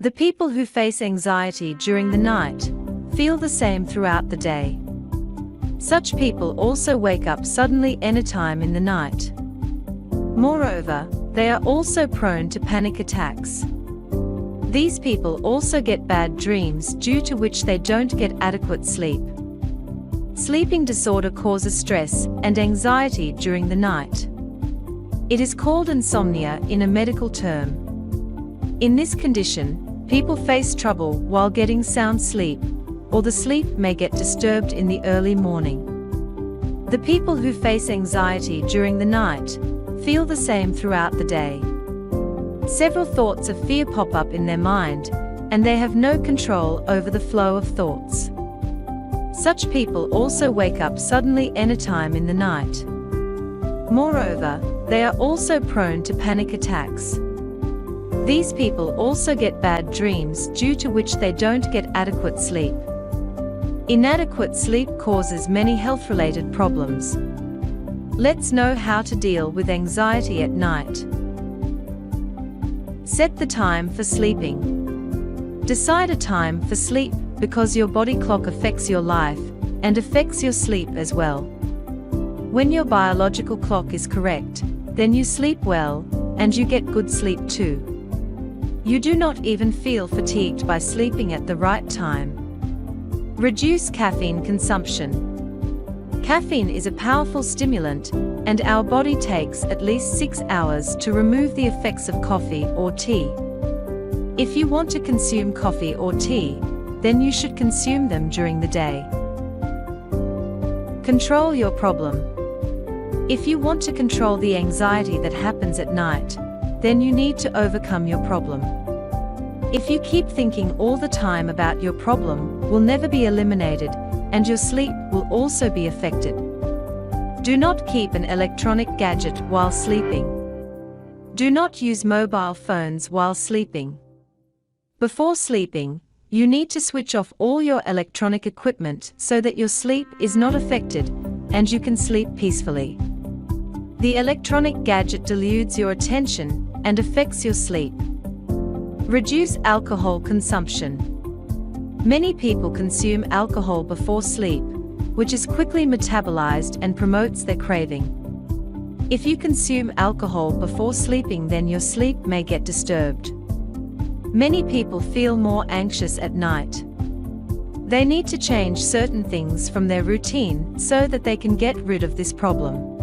The people who face anxiety during the night feel the same throughout the day. Such people also wake up suddenly anytime in the night. Moreover, they are also prone to panic attacks. These people also get bad dreams due to which they don't get adequate sleep. Sleeping disorder causes stress and anxiety during the night. It is called insomnia in a medical term. In this condition, people face trouble while getting sound sleep, or the sleep may get disturbed in the early morning. The people who face anxiety during the night feel the same throughout the day. Several thoughts of fear pop up in their mind, and they have no control over the flow of thoughts. Such people also wake up suddenly anytime in the night. Moreover, they are also prone to panic attacks. These people also get bad dreams due to which they don't get adequate sleep. Inadequate sleep causes many health-related problems. Let's know how to deal with anxiety at night. Set the time for sleeping. Decide a time for sleep because your body clock affects your life and affects your sleep as well. When your biological clock is correct, then you sleep well and you get good sleep too. You do not even feel fatigued by sleeping at the right time. Reduce caffeine consumption. Caffeine is a powerful stimulant, and our body takes at least 6 hours to remove the effects of coffee or tea. If you want to consume coffee or tea, then you should consume them during the day. Control your problem. If you want to control the anxiety that happens at night, then you need to overcome your problem. If you keep thinking all the time about your problem, will never be eliminated, and your sleep will also be affected. Do not keep an electronic gadget while sleeping. Do not use mobile phones while sleeping. Before sleeping, you need to switch off all your electronic equipment so that your sleep is not affected and you can sleep peacefully. The electronic gadget dilutes your attention and affects your sleep. Reduce alcohol consumption. Many people consume alcohol before sleep, which is quickly metabolized and promotes their craving. If you consume alcohol before sleeping, then your sleep may get disturbed. Many people feel more anxious at night. They need to change certain things from their routine so that they can get rid of this problem.